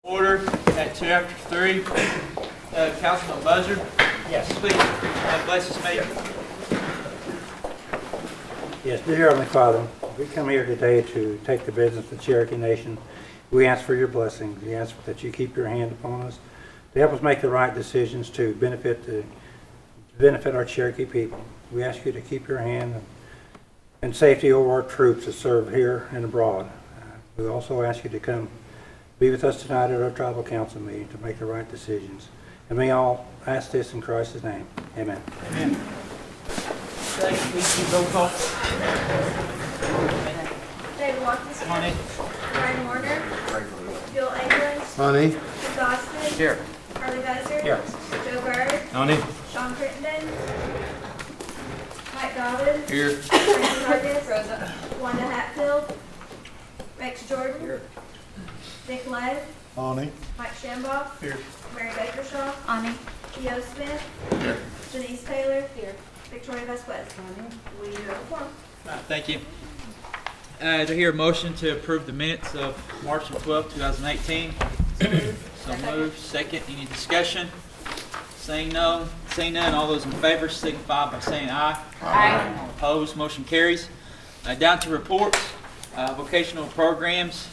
Order at 2 after 3. Councilman Buzzard. Yes. Please bless us, Mayor. Yes, dear Heavenly Father, we come here today to take the business of the Cherokee Nation. We ask for your blessing. We ask that you keep your hand upon us to help us make the right decisions to benefit our Cherokee people. We ask you to keep your hand and safety over our troops that serve here and abroad. We also ask you to come be with us tonight at our tribal council meeting to make the right decisions. And we all ask this in Christ's name. Amen. Amen. Please keep roll call. David Watkins. On it. Brian Warner. Bill Abrams. Honey. Steve Dawson. Here. Harley Buzzer. Here. Joe Bird. On it. Sean Crittenden. Mike Dobbins. Here. Randy Hargis. Wanda Hatfield. Rex Jordan. Dick Lowe. Honey. Mike Shambaugh. Here. Mary Bakershaw. Ani. Theo Smith. Here. Denise Taylor. Here. Victoria Vasquez. We do have a quorum. Thank you. Do I hear a motion to approve the minutes of March 12, 2018? So moved. Second. Any discussion? Saying none, all those in favor signify by saying aye. Aye. All opposed, motion carries. Down to reports, vocational programs,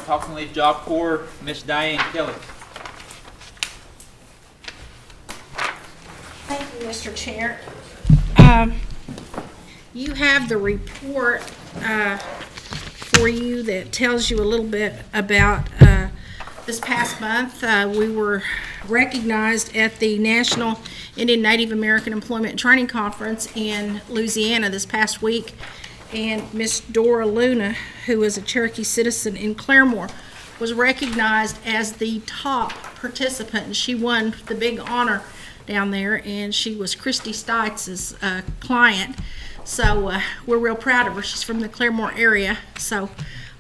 Talking Leaf Job Corps, Miss Diane Kelly. Thank you, Mr. Chair. You have the report for you that tells you a little bit about this past month. We were recognized at the National Indian Native American Employment Training Conference in Louisiana this past week. And Miss Dora Luna, who is a Cherokee citizen in Claremore, was recognized as the top participant. And she won the big honor down there, and she was Christy Steitz's client. So we're real proud of her. She's from the Claremore area. So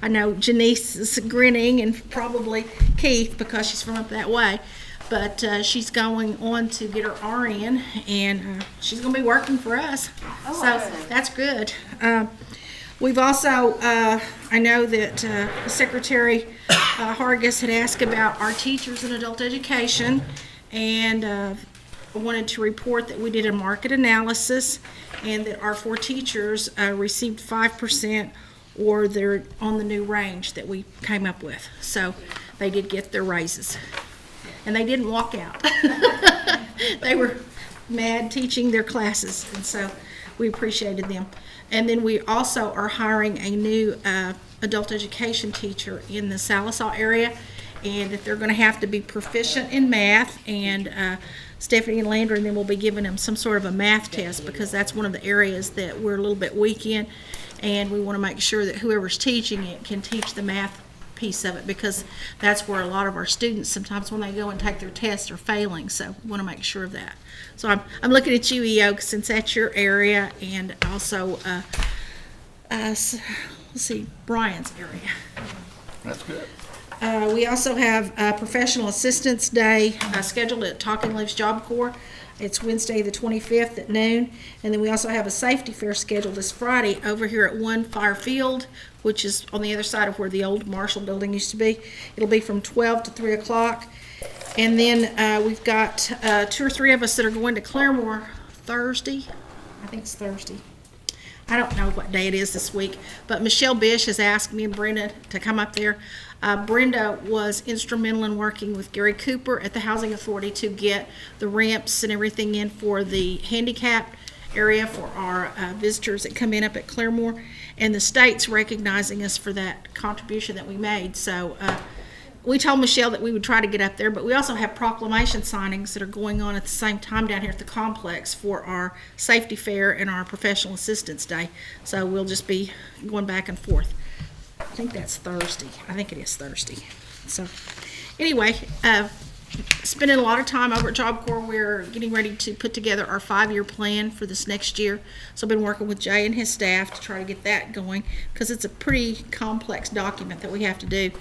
I know Janice is grinning, and probably Keith, because she's from up that way. But she's going on to get her RN, and she's going to be working for us. So that's good. We've also, I know that Secretary Hargis had asked about our teachers in adult education, and wanted to report that we did a market analysis and that our 4 teachers received 5%, or they're on the new range that we came up with. So they did get their raises. And they didn't walk out. They were mad teaching their classes, and so we appreciated them. And then we also are hiring a new adult education teacher in the Salisaw area, and that they're going to have to be proficient in math, and Stephanie and Landry and then will be giving them some sort of a math test, because that's one of the areas that we're a little bit weak in, and we want to make sure that whoever's teaching it can teach the math piece of it, because that's where a lot of our students sometimes when they go and take their tests are failing. So we want to make sure of that. So I'm looking at you, EO, since that's your area, and also let's see, Brian's area. That's good. We also have Professional Assistance Day scheduled at Talking Leaves Job Corps. It's Wednesday the 25th at noon. And then we also have a safety fair scheduled this Friday over here at 1 Fire Field, which is on the other side of where the old Marshall building used to be. It'll be from 12 to 3 o'clock. And then we've got 2 or 3 of us that are going to Claremore Thursday. I think it's Thursday. I don't know what day it is this week, but Michelle Bish has asked me and Brenda to come up there. Brenda was instrumental in working with Gary Cooper at the Housing Authority to get the ramps and everything in for the handicapped area for our visitors that come in up at Claremore, and the state's recognizing us for that contribution that we made. So we told Michelle that we would try to get up there, but we also have proclamation signings that are going on at the same time down here at the complex for our safety fair and our professional assistance day. So we'll just be going back and forth. I think that's Thursday. I think it is Thursday. So anyway, spending a lot of time over at Job Corps. We're getting ready to put together our 5-year plan for this next year. So I've been working with Jay and his staff to try to get that going, because it's a pretty complex document that we have to do.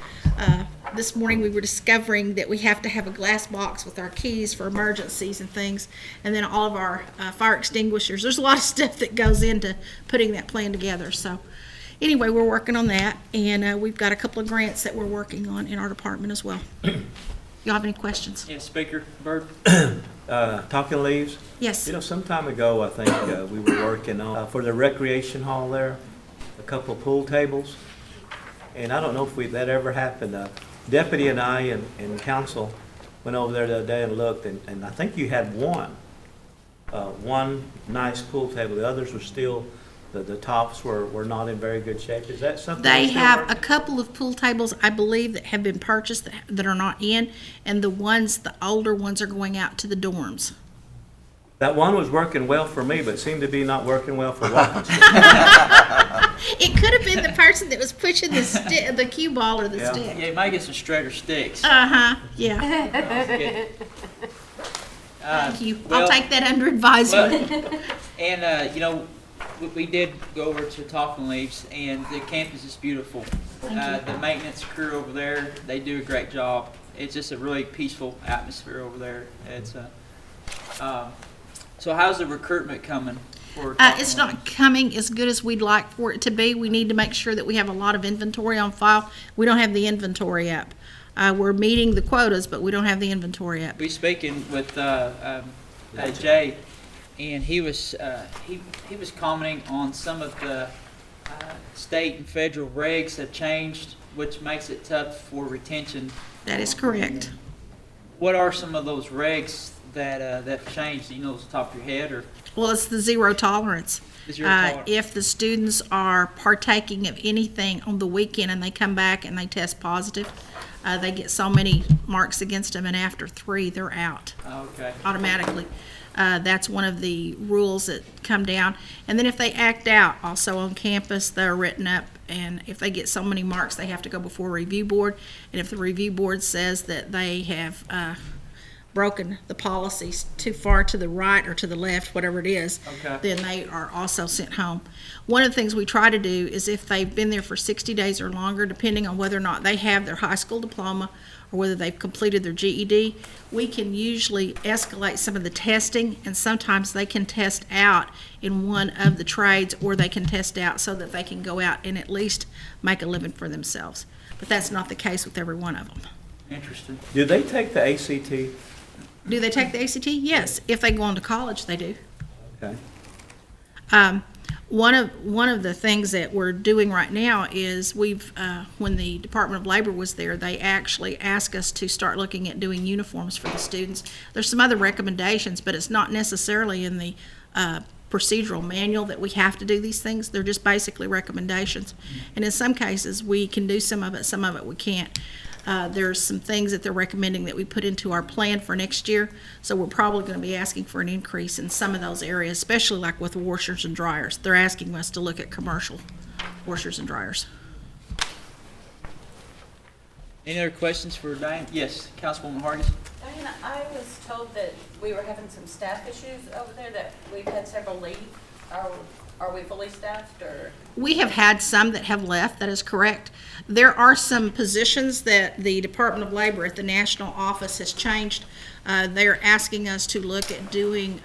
This morning we were discovering that we have to have a glass box with our keys for emergencies and things, and then all of our fire extinguishers. There's a lot of stuff that goes into putting that plan together. So anyway, we're working on that, and we've got a couple of grants that we're working on in our department as well. Y'all have any questions? Yes, Speaker Byrd? Talking Leaves, Yes. you know, some time ago, I think, we were working on, for the recreation hall there, a couple of pool tables. And I don't know if that ever happened. Deputy and I and council went over there the other day and looked, and I think you had one nice pool table. The others were still, the tops were not in very good shape. Is that something? They that's still have a working? couple of pool tables, I believe, that have been purchased that are not in, and the older ones are going out to the dorms. That one was working well for me, but seemed to be not working well for Watkins. It could have been the person that was pushing the cue ball or the Yeah. stick. Yeah, you might get some straighter sticks. Uh-huh, yeah. Good. Thank you. well- I'll take that under advisement. And, you know, we did go over to Talking Leaves, and the campus is beautiful. The maintenance crew over there, they do a great job. It's just a really peaceful atmosphere over there. It's so how's the recruitment coming for Talking It's Leaves? not coming as good as we'd like for it to be. We need to make sure that we have a lot of inventory on file. We don't have the inventory up. We're meeting the quotas, but we don't have the inventory up. We speaking with Jay, and he was commenting on some of the state and federal regs have changed, which makes it tough for retention. That is correct. What are some of those regs that have changed? Do you know off the top of your head, or Well, it's the zero tolerance. is your tolerance? If the students are partaking of anything on the weekend and they come back and they test positive, they get so many marks against them, and after 3, they're out Okay. automatically. That's one of the rules that come down. And then if they act out also on campus, they're written up, and if they get so many marks, they have to go before a review board. And if the review board says that they have broken the policies too far to the right or to the left, whatever it is, Okay. then they are also sent home. One of the things we try to do is if they've been there for 60 days or longer, depending on whether or not they have their high school diploma or whether they've completed their GED, we can usually escalate some of the testing, and sometimes they can test out in one of the trades, or they can test out so that they can go out and at least make a living for themselves. But that's not the case with every one of them. Interesting. Do they take the ACT? Do they take the ACT? Yes. If they go on to college, they do. Okay. One of the things that we're doing right now is when the Department of Labor was there, they actually asked us to start looking at doing uniforms for the students. There's some other recommendations, but it's not necessarily in the procedural manual that we have to do these things. They're just basically recommendations. And in some cases, we can do some of it we can't. There's some things that they're recommending that we put into our plan for next year, so we're probably going to be asking for an increase in some of those areas, especially like with washers and dryers. They're asking us to look at commercial washers and dryers. Any other questions for Diane? Yes, Councilwoman Hargis. Diana, I was told that we were having some staff issues over there, that we've had several leave. Are we fully staffed, or? We have had some that have left, that is correct. There are some positions that the Department of Labor at the national office has changed. They're asking us to look at doing,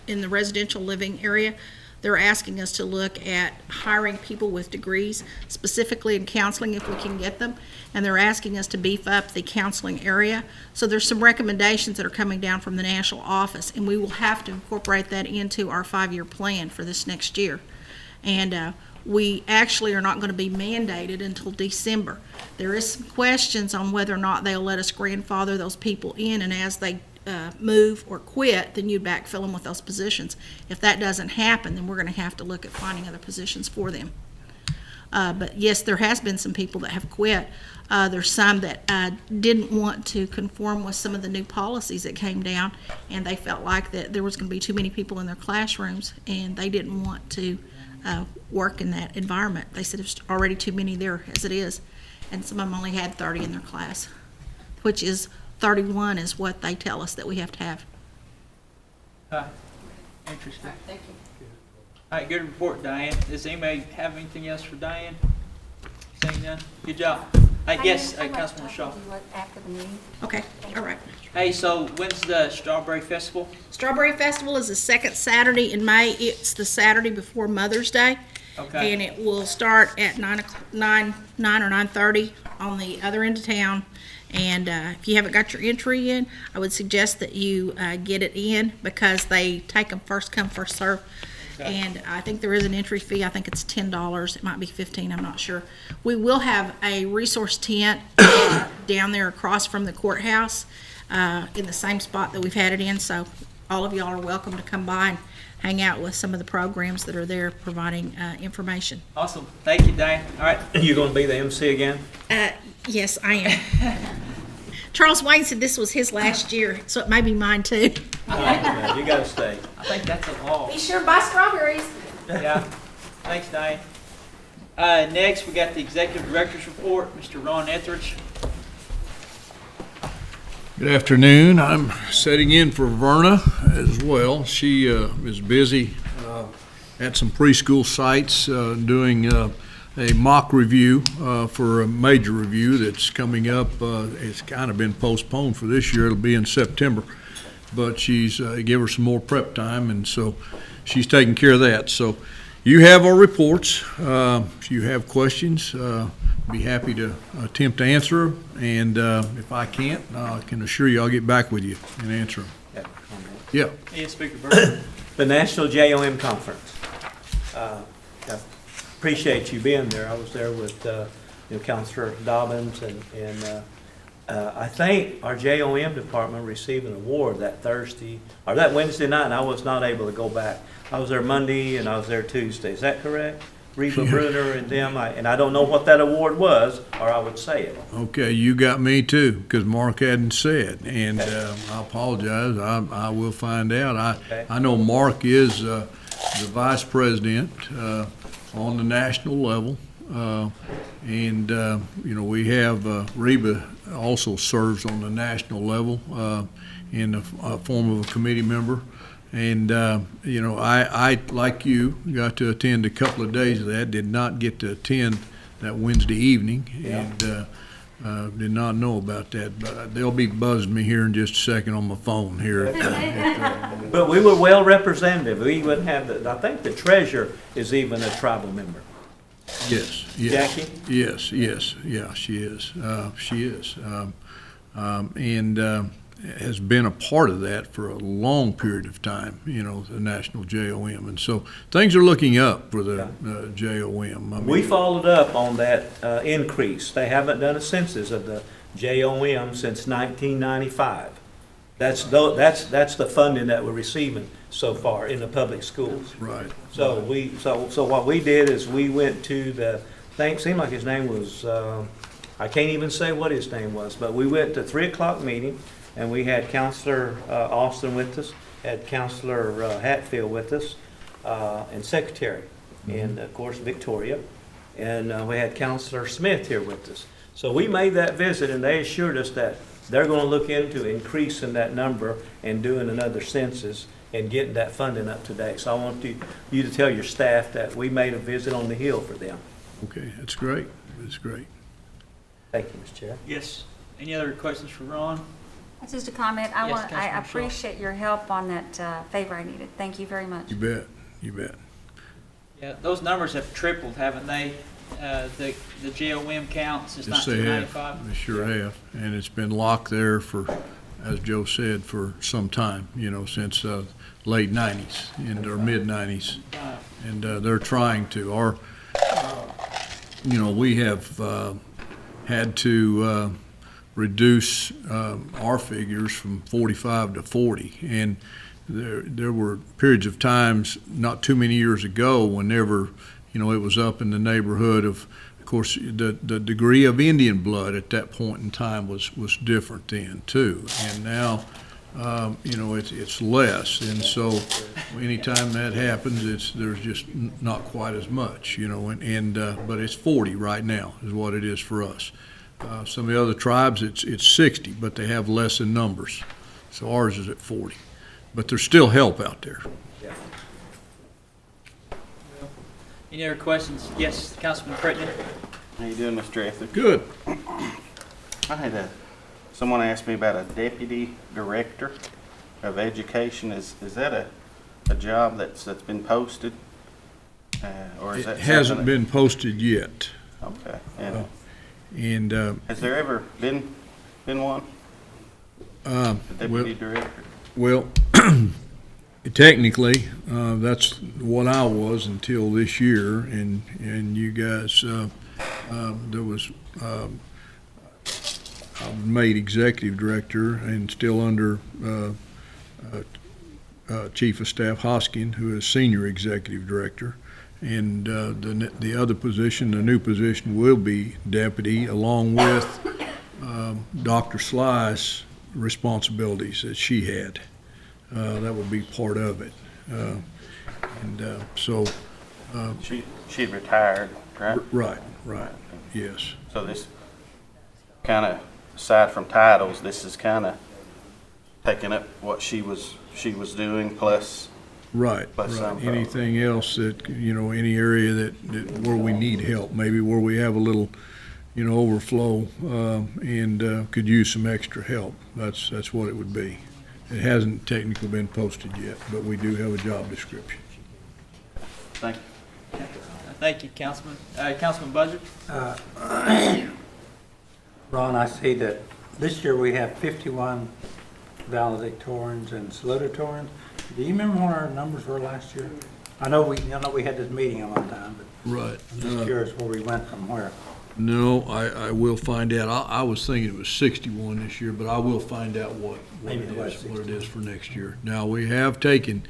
in the residential living area, they're asking us to look at hiring people with degrees, specifically in counseling if we can get them, and they're asking us to beef up the counseling area. So there's some recommendations that are coming down from the national office, and we will have to incorporate that into our 5-year plan for this next year. And we actually are not going to be mandated until December. There is some questions on whether or not they'll let us grandfather those people in, and as they move or quit, then you backfill them with those positions. If that doesn't happen, then we're going to have to look at finding other positions for them. But yes, there has been some people that have quit. There's some that didn't want to conform with some of the new policies that came down, and they felt like that there was going to be too many people in their classrooms, and they didn't want to work in that environment. They said there's already too many there as it is, and some of them only had 30 in their class, which is 31 is what they tell us that we have to have. Interesting. Thank you. All right, good report, Diane. Does anybody have anything else for Diane? Saying none? Good job. Yes, Councilman Shaw. After the meeting. Okay, all right. Hey, so when's the Strawberry Festival? Strawberry Festival is the second Saturday in May. It's the Saturday before Mother's Day. Okay. And it will start at 9 or 9:30 on the other end of town. And if you haven't got your entry in, I would suggest that you get it in, because they take them first come, first serve. Okay. And I think there is an entry fee. I think it's $10. It might be 15, I'm not sure. We will have a resource tent down there across from the courthouse in the same spot that we've had it in. So all of y'all are welcome to come by and hang out with some of the programs that are there providing information. Awesome. Thank you, Diane. All right. You gonna be the MC again? Yes, I am. Charles Wayne said this was his last year, so it may be mine too. Yeah, you gotta stay. I think that's a law. Be sure to buy strawberries. Yeah. Thanks, Diane. Next, we got the Executive Director's Report, Mr. Ron Etheridge. Good afternoon. I'm setting in for Verna as well. She is busy at some preschool sites doing a mock review for a major review that's coming up. It's kind of been postponed for this year. It'll be in September. But she's give her some more prep time, and so she's taking care of that. So you have our reports. If you have questions, be happy to attempt to answer them. And if I can't, I can assure you I'll get back with you and answer them. Yeah, comment. Yeah. Yes, Speaker Burke. The National JOM Conference. I appreciate you being there. I was there with Councilor Dobbins, and I think our JOM department received an award that Thursday, or that Wednesday night, and I was not able to go back. I was there Monday and I was there Tuesday. Is that correct? Reba Bruner and them, and I don't know what that award was, or I would say it. Okay, you got me too, because Mark hadn't said, and I apologize. I will find out. I know Mark is the vice president on the national level, and we have Reba also serves on the national level in the form of a committee member. And, I, like you, got to attend a couple of days of that, did not get to attend that Wednesday evening, and did not know about that. But they'll be buzzing me here in just a second on my phone here. But we were well represented. We even have I think the treasurer is even a tribal member. Yes, yes. Jackie? Yes, yeah, she is. She is. And has been a part of that for a long period of time, the National JOM. And so things are looking up for the JOM. We followed up on that increase. They haven't done a census of the JOM since 1995. That's the funding that we're receiving so far in the public schools. Right. So what we did is we went to seemed like his name was, I can't even say what his name was, but we went to 3 o'clock meeting, and we had Counselor Austin with us, had Counselor Hatfield with us, and Secretary, and of course Victoria, and we had Counselor Smith here with us. So we made that visit, and they assured us that they're going to look into increasing that number and doing another census and getting that funding up to date. So I want you to tell your staff that we made a visit on the Hill for them. Okay, that's great. That's great. Thank you, Mr. Chair. Yes. Any other questions for Ron? That's just a comment. I Yes, Councilman Shaw. appreciate your help on that favor I needed. Thank you very much. You bet. You bet. Yeah, those numbers have tripled, haven't they? The JOM count since Yes, they have. 1995. They sure have. And it's been locked there for, as Joe said, for some time, since late 90s or mid 90s. And they're trying to. We have had to reduce our figures from 45 to 40. And there were periods of times not too many years ago whenever, it was up in the neighborhood of course, the degree of Indian blood at that point in time was different then too. And now, it's less. And so anytime that happens, there's just not quite as much, but it's 40 right now is what it is for us. Some of the other tribes, it's 60, but they have less in numbers. So ours is at 40. But there's still help out there. Yeah. Any other questions? Yes, Councilman Creighton. How you doing, Mr. Etheridge? Good. I had someone asked me about a deputy director of education. Is that a job that's been posted? Or is It that hasn't something been posted yet. Okay. And And, has there ever been one? The deputy director? well, technically, that's what I was until this year, and you guys, there was, I made executive director and still under Chief of Staff Hoskin, who is senior executive director. And the other position, the new position, will be deputy, along with Dr. Sly's responsibilities that she had. That will be part of it. So, She retired, right? right, yes. So this kind of, aside from titles, this is kind of taking up what she was doing plus. Right, Plus some, right. Anything else that, any area that where we need help, maybe where we have a little, overflow, and could use some extra help. That's what it would be. It hasn't technically been posted yet, but we do have a job description. Thank you. Thank you, Councilman. Councilman Buzzard? Ron, I see that this year we have 51 valedictorians and salutatorians. Do you remember what our numbers were last year? I know we had this meeting at one time, but Right. I'm just curious where we went from where. No, I will find out. I was thinking it was 61 this year, but I will find out what Maybe it was it is for next year. Now, we have taken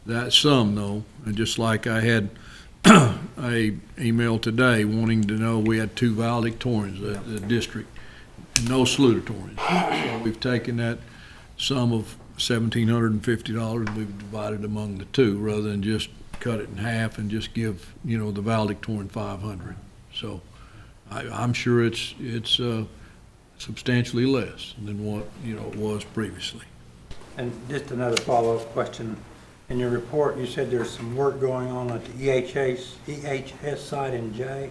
that some, though, and just like I had a email today wanting to know we had 2 valedictorians, the district, and no salutatorians. So we've taken that sum of $1,750, and we've divided among the 2, rather than just cut it in half and just give, the valedictorian 500. So I'm sure it's substantially less than what, it was previously. And just another follow-up question. In your report, you said there's some work going on at the EHS site in J.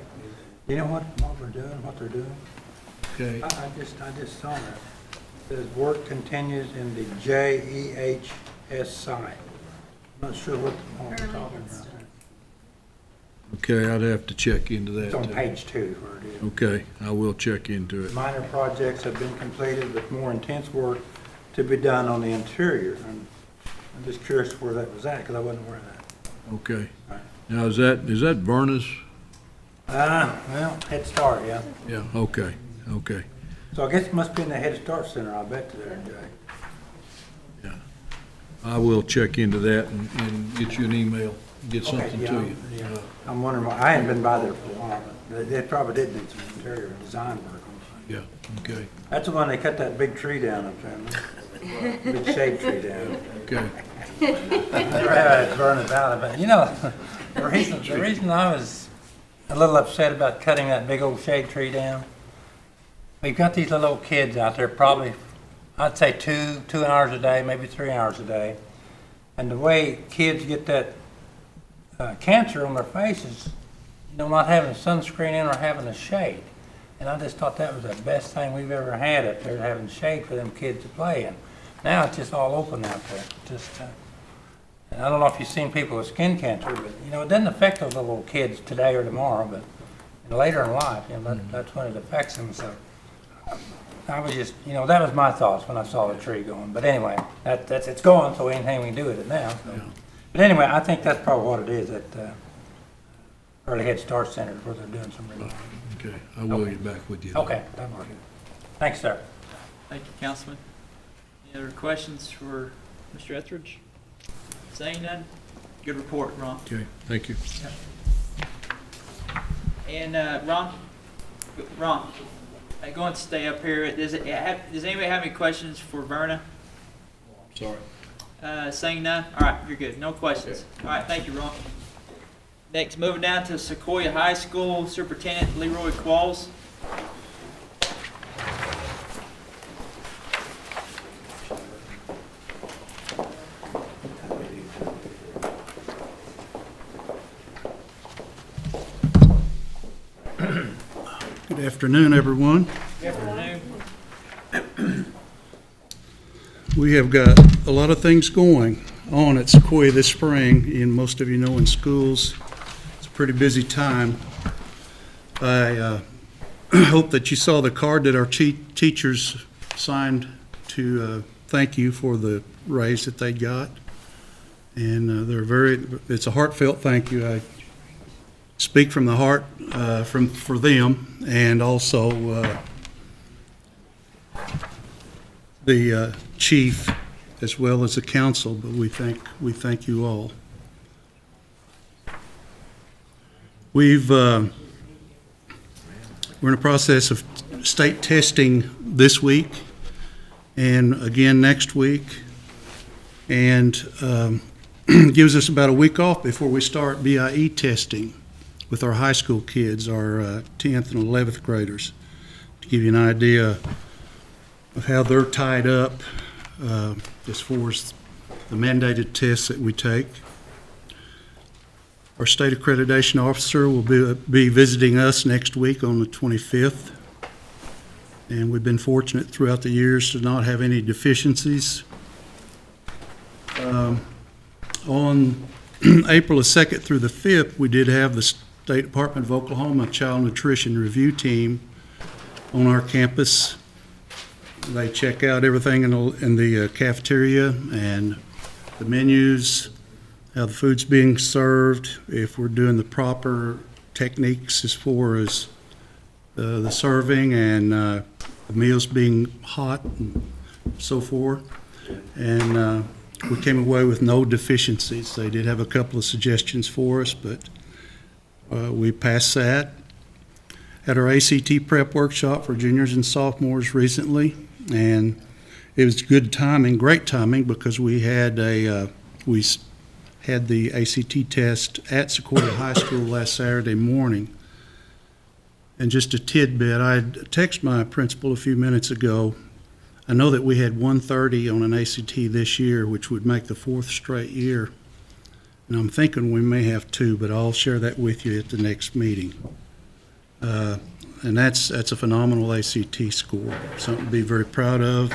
Do you know what we're doing, what they're doing? Okay. I just saw that. It says work continues in the JEHS site. I'm not sure what we're talking about. Okay, I'd have to check into that. It's on page 2 where it is. Okay, I will check into it. Minor projects have been completed with more intense work to be done on the interior. And I'm just curious where that was at because I wasn't aware of that. Okay. Now, is that Verna's? Well, Head Start, yeah. Yeah, okay. So I guess it must be in the Head Start Center, I bet, there, Jay. Yeah. I will check into that and get you an email, get something to you. Yeah. I'm wondering why, I hadn't been by there for a while, but they probably did need some interior design work on it. Yeah, okay, That's the one they cut that big tree down up there, big shade tree down. okay. It's Vernon Valley, but the reason I was a little upset about cutting that big old shade tree down, we've got these little old kids out there, probably, I'd say 2 hours a day, maybe 3 hours a day. And the way kids get that cancer on their faces, not having sunscreen in or having a shade. And I just thought that was the best thing we've ever had up there, having shade for them kids to play in. Now it's just all open out there. And I don't know if you've seen people with skin cancer, but it doesn't affect those little kids today or tomorrow, but later in life, that's when it affects them. So I was just, that was my thoughts when I saw the tree going. But anyway, it's gone, so anything we can do with it now. So. Yeah. But anyway, I think that's probably what it is at Early Head Start Center where they're doing some remodeling. Okay, I will get back with you. Okay, that'll work. Thanks, sir. Thank you, Councilman. Any other questions for Mr. Etheridge? Saying none? Good report, Ron. Okay, thank you. And Ron, go and stay up here. Does anybody have any questions for Verna? Sorry. Saying none? All right, you're good. No questions. All right, thank you, Ron. Next, moving down to Sequoia High School, Superintendent Leroy Qualls. Good afternoon, everyone. Good afternoon. We have got a lot of things going on at Sequoia this spring, and most of you know in schools, pretty busy time. I hope that you saw the card that our teachers signed to thank you for the raise that they got. And it's a heartfelt thank you. I speak from the heart for them, and also the chief as well as the council, but we thank you all. We're in the process of state testing this week and again next week, and gives us about a week off before we start BIE testing with our high school kids, our 10th and 11th graders, to give you an idea of how they're tied up as far as the mandated tests that we take. Our state accreditation officer will be visiting us next week on the 25th, and we've been fortunate throughout the years to not have any deficiencies. On April the 2nd through the 5th, we did have the State Department of Oklahoma Child Nutrition Review Team on our campus. They check out everything in the cafeteria and the menus, how the food's being served, if we're doing the proper techniques as far as the serving and the meals being hot and so forth. And we came away with no deficiencies. They did have a couple of suggestions for us, but we passed that. Had our ACT prep workshop for juniors and sophomores recently, and it was good timing, great timing, because we had the ACT test at Sequoia High School last Saturday morning. And just a tidbit, I texted my principal a few minutes ago. I know that we had 130 on an ACT this year, which would make the 4th straight year. And I'm thinking we may have 2, but I'll share that with you at the next meeting. And that's a phenomenal ACT score, something to be very proud of.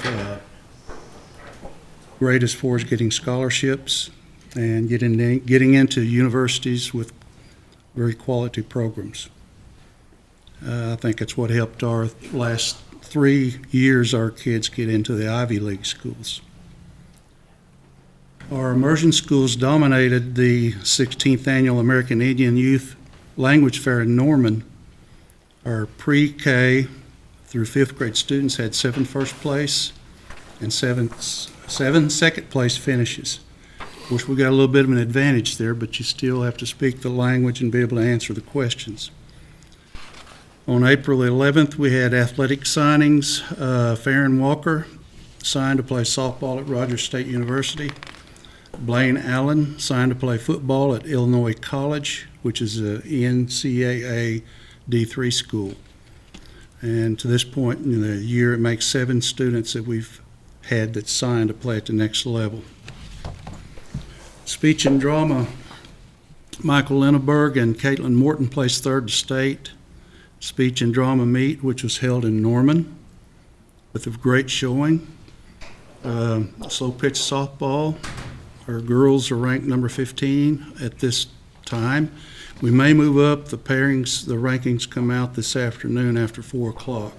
Great as far as getting scholarships and getting into universities with very quality programs. I think that's what helped our last 3 years our kids get into the Ivy League schools. Our immersion schools dominated the 16th Annual American Indian Youth Language Fair in Norman. Our pre-K through 5th grade students had 7 first place and 7 second place finishes. Of course, we got a little bit of an advantage there, but you still have to speak the language and be able to answer the questions. On April 11th, we had athletic signings. Farron Walker signed to play softball at Rogers State University. Blaine Allen signed to play football at Illinois College, which is a NCAA D3 school. And to this point in the year, it makes 7 students that we've had that signed to play at the next level. Speech and drama, Michael Linneberg and Caitlin Morton placed 3rd to state. Speech and drama meet, which was held in Norman with a great showing. Slow pitch softball, our girls are ranked number 15 at this time. We may move up. The rankings come out this afternoon after 4 o'clock.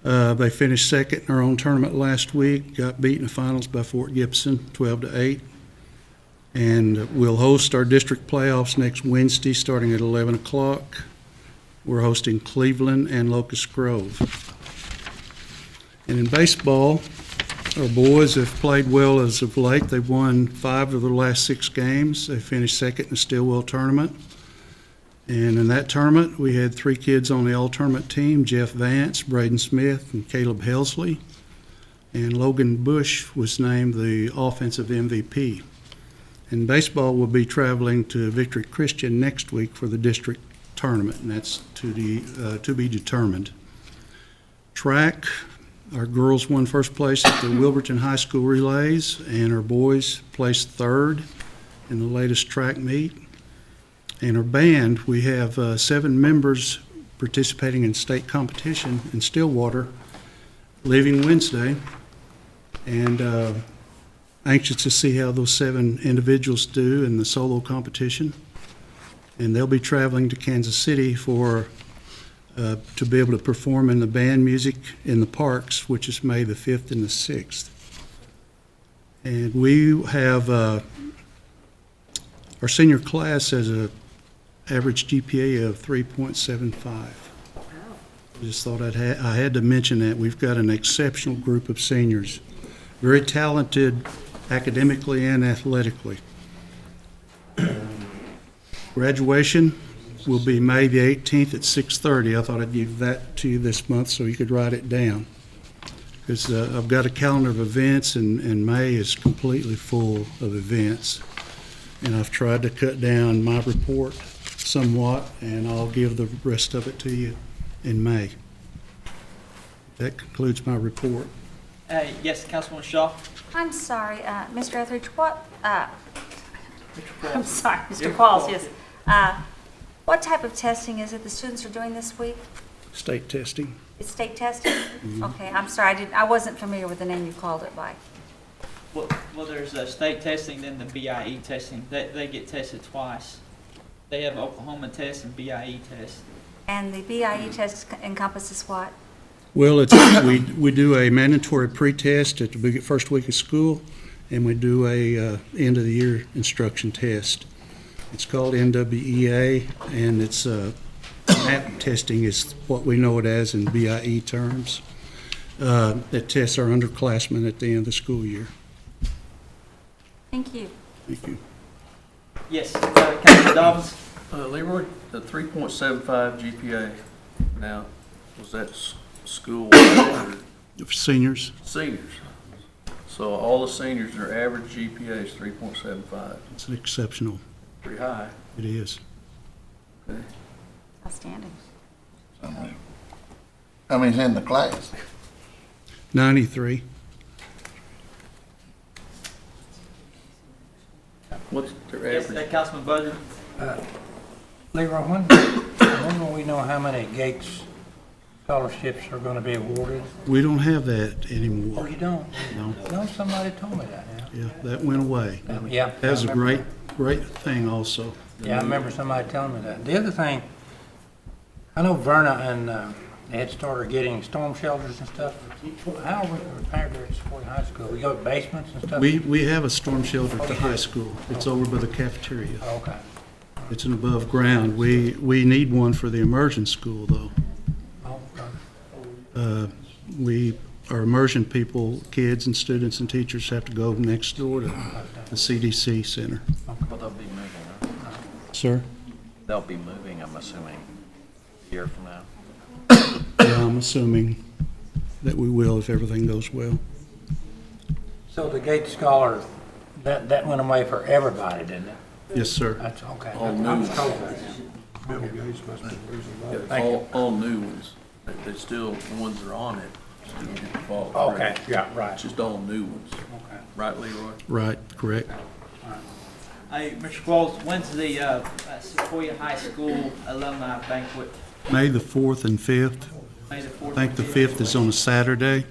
They finished 2nd in our own tournament last week, got beat in the finals by Fort Gibson, 12-8. And we'll host our district playoffs next Wednesday starting at 11 o'clock. We're hosting Cleveland and Locust Grove. And in baseball, our boys have played well as of late. They've won 5 of their last 6 games. They finished 2nd in the Stillwell tournament. And in that tournament, we had 3 kids on the all-tournament team, Jeff Vance, Braden Smith, and Caleb Helsley. And Logan Bush was named the offensive MVP. And baseball will be traveling to Victory Christian next week for the district tournament, and that's to be determined. Track, our girls won 1st place at the Wilburton High School relays, and our boys placed 3rd in the latest track meet. And our band, we have 7 members participating in state competition in Stillwater, leaving Wednesday, and anxious to see how those 7 individuals do in the solo competition. and they'll be traveling to Kansas City to be able to perform in the band music in the parks, which is May the 5th and the 6th. And we have, our senior class has a average GPA of 3.75. I just thought I had to mention that. We've got an exceptional group of seniors, very talented academically and athletically. Graduation will be May the 18th at 6:30. I thought I'd give that to you this month so you could write it down. Because I've got a calendar of events, and May is completely full of events. And I've tried to cut down my report somewhat, and I'll give the rest of it to you in May. That concludes my report. Yes, Councilwoman Shaw? I'm sorry, Mr. Etheridge, what, I'm Mr. sorry, Mr. You're Qualls, Qualls. yes. What type of testing is it the students are doing this week? State testing. It's state testing? Okay, I'm sorry, I wasn't familiar with the name you called it by. Well, there's state testing, then the BIE testing. They get tested twice. They have Oklahoma test and BIE test. And the BIE test encompasses what? Well, we do a mandatory pre-test at the first week of school, and we do a end-of-the-year instruction test. It's called NWEA, and it's MAP testing is what we know it as in BIE terms. It tests our underclassmen at the end of the school year. Thank you. Thank you. Yes, Councilman Dobbins? Leroy, the 3.75 GPA, now, was that school-wide or Seniors, seniors? So all the seniors, their average GPA is 3.75, it's exceptional. pretty high. It is. Okay. Outstanding. How many's in the class? 93. What's their Yes, average? Councilman Budger? Leroy, when will we know how many Gates scholarships are going to be awarded? We don't have that Oh, anymore. you don't? No. No, somebody told me that, Yeah, that went away. yeah. That was a I remember. great thing also. Yeah, I remember somebody telling me that. The other thing, I know Verna and Head Start are getting storm shelters and stuff. How are we prepared there at Sequoia High School? We go to basements and stuff? We have a storm shelter at the high school. It's over by the cafeteria. Okay. It's an above ground. We need one for the immersion school, though. Oh, okay. Our immersion people, kids and students and teachers have to go next door to the CDC center. Well, they'll be moving, right? Sir? They'll be moving, I'm assuming, a year from now. Yeah, I'm assuming that we will if everything goes well. So the Gates Scholar, that went away for everybody, didn't it? Yes, sir. That's okay. All I new. was told that. Thank you. All new ones. They still, the ones that are on it, still get the fall. Okay, yeah, right. It's just all new ones. Okay. Right, Leroy? Right, correct. Hey, Mr. Qualls, when's the Sequoia High School alumni banquet? May the 4th and 5th. May the 4th? I think the 5th is on a Saturday.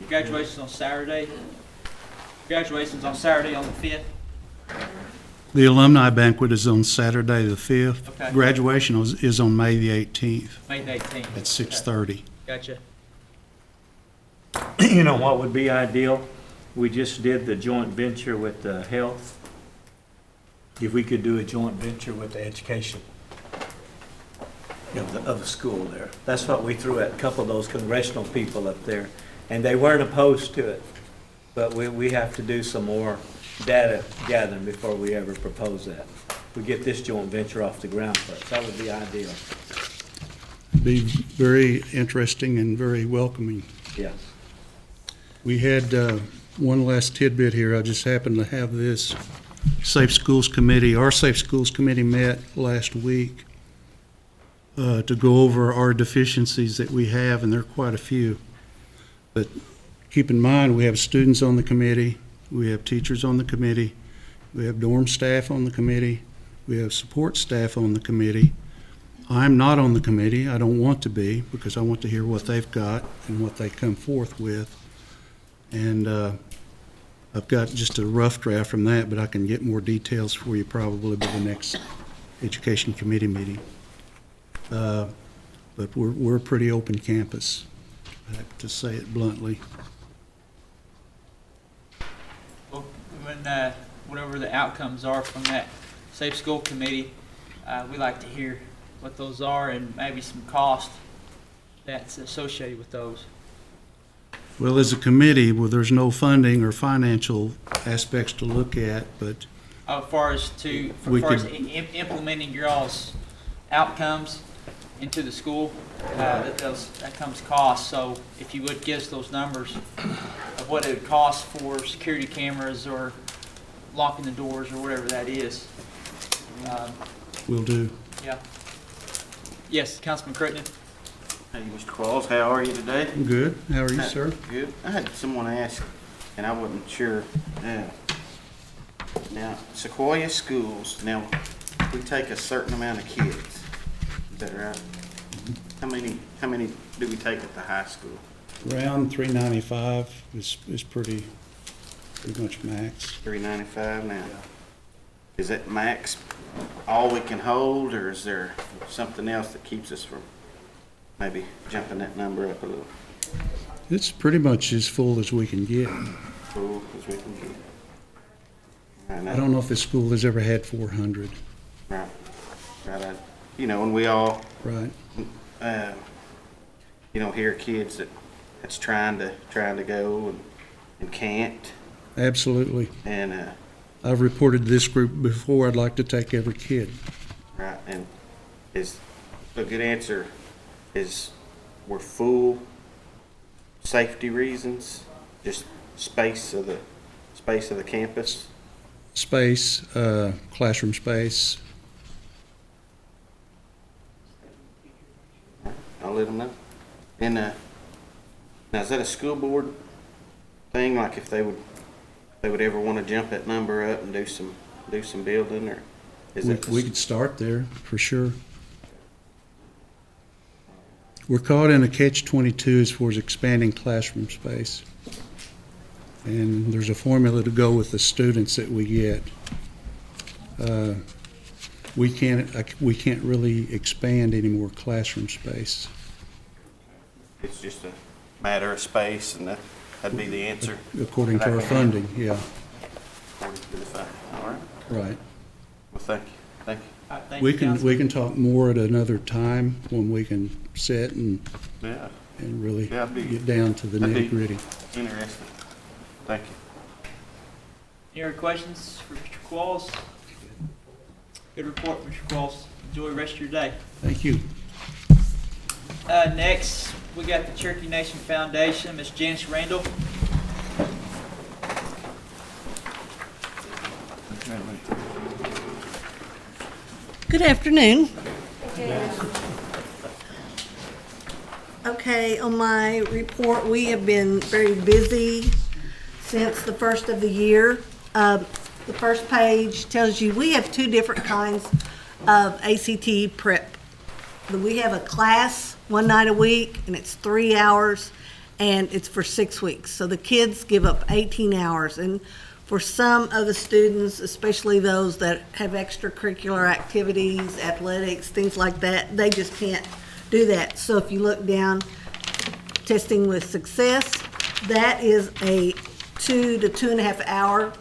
Graduation's on Saturday. Graduation's on Saturday on the 5th. The alumni banquet is on Saturday, the 5th. Okay. Graduation is on May the 18th May the 18th. at 6:30. Gotcha. You know what would be ideal? We just did the joint venture with the health. If we could do a joint venture with the education of the school there. That's what we threw at a couple of those congressional people up there, and they weren't opposed to it. But we have to do some more data gathering before we ever propose that. We get this joint venture off the ground first. That would be ideal. Be very interesting and very welcoming. Yes. We had one last tidbit here. I just happened to have this. Safe Schools Committee, our Safe Schools Committee met last week to go over our deficiencies that we have, and there are quite a few. But keep in mind, we have students on the committee, we have teachers on the committee, we have dorm staff on the committee, we have support staff on the committee. I'm not on the committee. I don't want to be, because I want to hear what they've got and what they come forth with. And I've got just a rough draft from that, but I can get more details for you probably by the next Education Committee meeting. But we're a pretty open campus, to say it bluntly. Well, when, whatever the outcomes are from that Safe School Committee, we like to hear what those are and maybe some cost that's associated with those. Well, as a committee, well, there's no funding or financial aspects to look at, but As far as We could- implementing your all's outcomes into the school, that comes cost. So if you would give us those numbers of what it would cost for security cameras or locking the doors or whatever that is. we'll do. Yeah. Yes, Councilman Crittenden? Hey, Mr. Qualls, how are you today? Good. How are you, sir? Good. I had someone ask, and I wasn't sure. Now, Sequoia schools, now, we take a certain amount of kids. Is that right? How many do we take at the high school? Around 395 is pretty much max. 395 now. Is that max all we can hold, or is there something else that keeps us from maybe jumping that number up a little? It's pretty much as full as we can get. Full as we can get. I don't know if this school has ever had 400. Right. And we all, Right. hear kids that's trying to go and can't. Absolutely. And, I've reported to this group before. I'd like to take every kid. right, and is a good answer is we're full, safety reasons, just space of the campus. Space, classroom space. I'll let them know. And now is that a school board thing? Like if they would ever want to jump that number up and do some building, or is that We could start there, for sure. We're caught in a catch-22 as far as expanding classroom space. And there's a formula to go with the students that we get. We can't really expand any more classroom space. it's just a matter of space, and that'd be the answer? According to our funding, yeah, According to the funding. All right. right. Well, thank you. Thank We you, can, Councilman. we can talk more at another time when we can sit and Yeah, really Yeah, I'd be- get down to the I'd be- nitty-gritty. interesting. Thank you. Any other questions for Mr. Qualls? Good report, Mr. Qualls. Enjoy the rest of your day. Thank you. Next, we got the Cherokee Nation Foundation, Ms. Janice Randall. Good afternoon. Okay, on my report, we have been very busy since the first of the year. The first page tells you we have two different kinds of ACT prep. We have a class one night a week, and it's 3 hours, and it's for 6 weeks. So the kids give up 18 hours, and for some of the students, especially those that have extracurricular activities, athletics, things like that, they just can't do that. So if you look down, testing with success, that is a 2 to 2.5 hour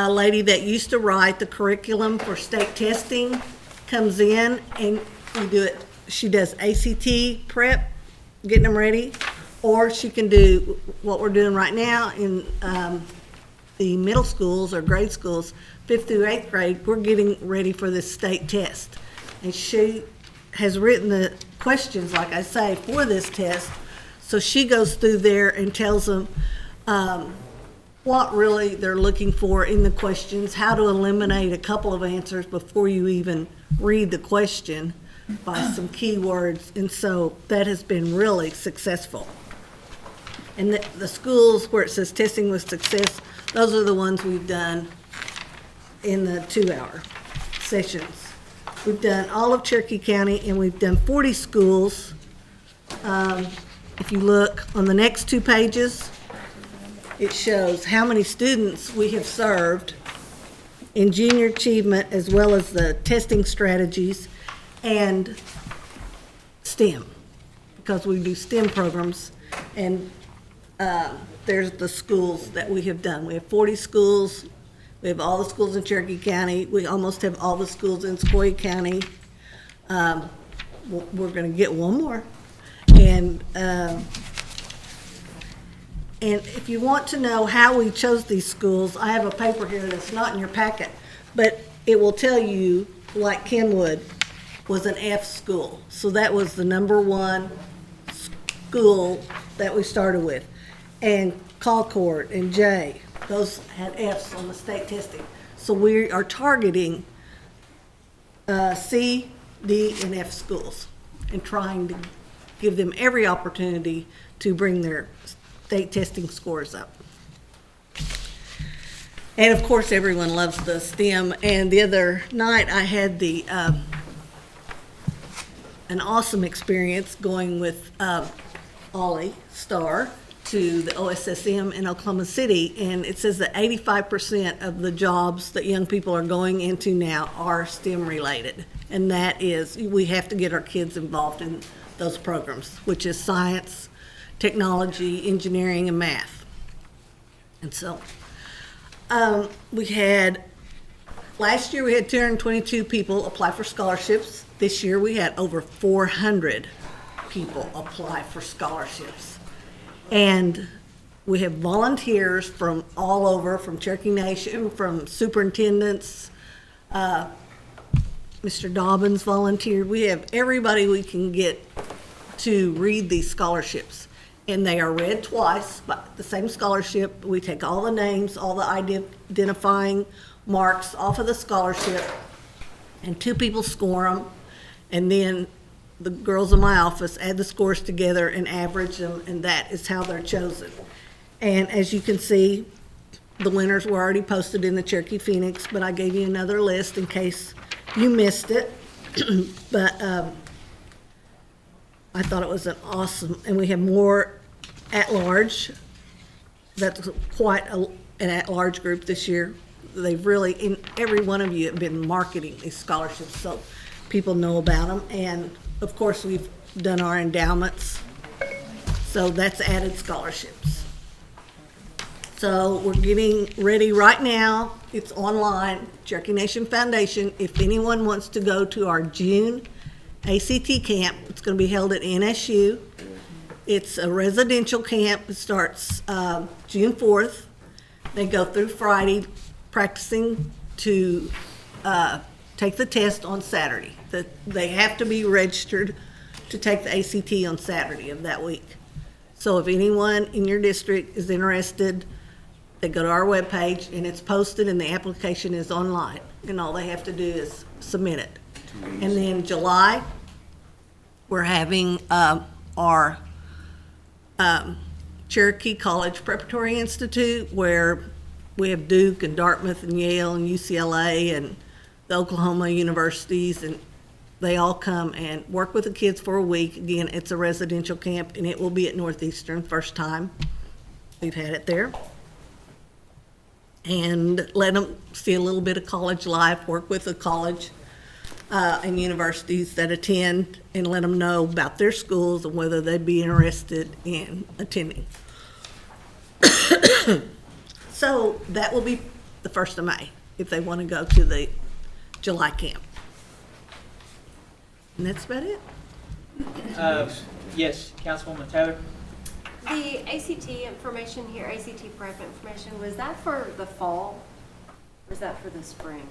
lady that used to write the curriculum for state testing, comes in and we do it. She does ACT prep, getting them ready, or she can do what we're doing right now in the middle schools or grade schools, 5th through 8th grade. We're getting ready for this state test. And she has written the questions, like I say, for this test. So she goes through there and tells them what really they're looking for in the questions, how to eliminate a couple of answers before you even read the question by some keywords. And so that has been really successful. And the schools where it says testing with success, those are the ones we've done in the 2-hour sessions. We've done all of Cherokee County, and we've done 40 schools. If you look on the next 2 pages, it shows how many students we have served in junior achievement, as well as the testing strategies and STEM, because we do STEM programs. And there's the schools that we have done. We have 40 schools. We have all the schools in Cherokee County. We almost have all the schools in Sequoia County. We're going to get one more. And if you want to know how we chose these schools, I have a paper here that's not in your packet, but it will tell you, like Kenwood was an F school. So that was the #1 school that we started with. And Colcord and J, those had Fs on the state testing. So we are targeting C, D, and F schools and trying to give them every opportunity to bring their state testing scores up. And of course, everyone loves the STEM. And the other night, I had an awesome experience going with Ollie Starr to the OSSM in Oklahoma City, and it says that 85% of the jobs that young people are going into now are STEM related. And that is, we have to get our kids involved in those programs, which is science, technology, engineering, and math. And so, last year we had 222 people apply for scholarships. This year we had over 400 people apply for scholarships. And we have volunteers from all over, from Cherokee Nation, from superintendents. Mr. Dobbins volunteered. We have everybody we can get to read these scholarships. And they are read twice, but the same scholarship. We take all the names, all the identifying marks off of the scholarship, and 2 people score them. And then the girls in my office add the scores together and average them, and that is how they're chosen. And as you can see, the winners were already posted in the Cherokee Phoenix, but I gave you another list in case you missed it. But I thought it was an awesome, and we have more at-large. That's quite an at-large group this year. They've really, every one of you have been marketing these scholarships, so people know about them. And of course, we've done our endowments, so that's added scholarships. So we're getting ready right now. It's online, Cherokee Nation Foundation. If anyone wants to go to our June ACT camp, it's going to be held at NSU. It's a residential camp. It starts June 4th. They go through Friday practicing to take the test on Saturday. They have to be registered to take the ACT on Saturday of that week. So if anyone in your district is interested, they go to our webpage and it's posted and the application is online. And all they have to do is submit it. And then July, we're having our Cherokee College Preparatory Institute, where we have Duke and Dartmouth and Yale and UCLA and the Oklahoma universities, and they all come and work with the kids for a week. Again, it's a residential camp, and it will be at Northeastern, first time we've had it there. And let them see a little bit of college life, work with the college and universities that attend, and let them know about their schools and whether they'd be interested in attending. So that will be the 1st of May, if they want to go to the July camp. And that's about it. Yes, Councilwoman Taylor? The ACT information here, ACT prep information, was that for the fall or is that for the spring?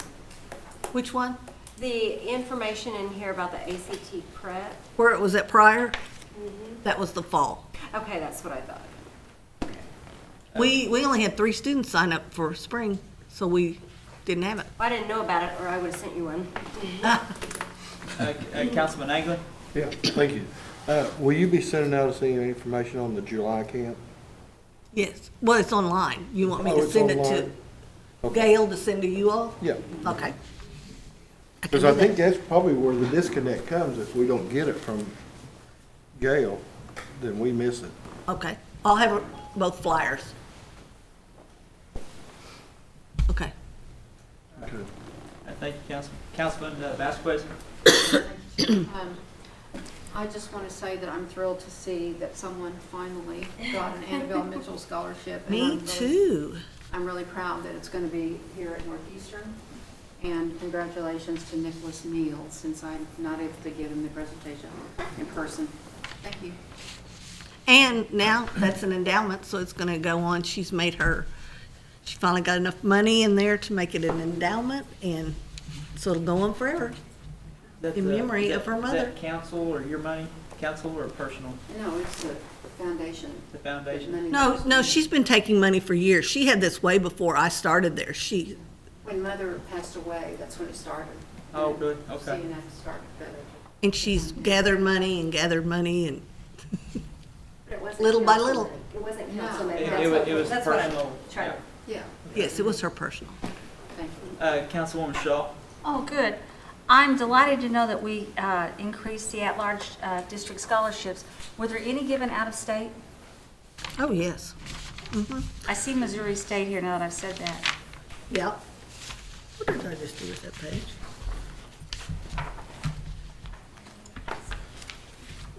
Which one? The information in here about the ACT prep? Where it was at prior? That was the fall. Okay, that's what I thought. We only had 3 students sign up for spring, so we didn't have it. I didn't know about it, or I would have sent you one. Councilman Anglin? Yeah, thank you. Will you be sending out us any information on the July camp? Yes. Well, it's online. You want me Oh, to it's send it online? to Gail to send to you all? Yeah. Okay. Because I think that's probably where the disconnect comes. If we don't get it from Gail, then we miss it. Okay. I'll have both flyers. Okay. Okay. Good. Thank you, Councilman Vasquez. I just want to say that I'm thrilled to see that someone finally got an Annabelle Mitchell scholarship. and Me I'm really- too. I'm really proud that it's going to be here at Northeastern. And congratulations to Nicholas Neal, since I'm not able to give him the presentation in person. Thank you. And now that's an endowment, so it's gonna go on. She finally got enough money in there to make it an endowment, and so it'll go on forever. In memory of her Is mother. that council or your money? Council or personal? No, it's the foundation. The foundation? No, she's been taking money for years. She had this way before I started there. When Mother passed away, that's when it started. Oh, good, okay. CNF started that. And she's gathered money and But it wasn't little by council little. money. It wasn't No. council money. It was That's what I'm personal. trying to- Yeah, Yes, it was her personal. thank you. Councilwoman Shaw. Oh, good. I'm delighted to know that we increased the at-large district scholarships. Were there any given out of state? Oh, yes. I see Missouri State here now that I've said that. Yep. What did I just do with that page?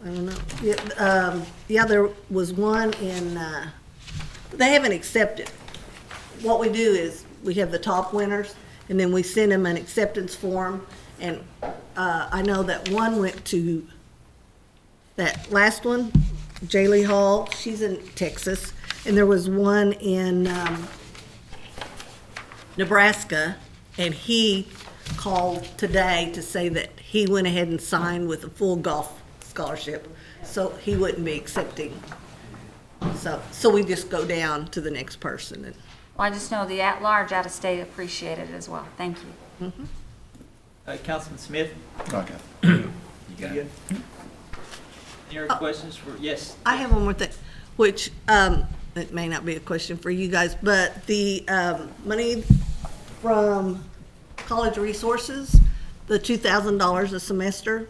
I don't know. Yeah, there was one in, they haven't accepted. What we do is, we have the top winners, and then we send them an acceptance form. And I know that one went to, that last one, Jaylee Hall, she's in Texas. And there was one in Nebraska, and he called today to say that he went ahead and signed with a full golf scholarship, so he wouldn't be accepting. So we just go down to the next person. Well, I just know the at-large out-of-state appreciated it as well. Thank you. Councilman Smith. Okay. You got Good. it. Any other questions for, yes? I have one more thing, which, it may not be a question for you guys, but the money from college resources, the $2,000 a semester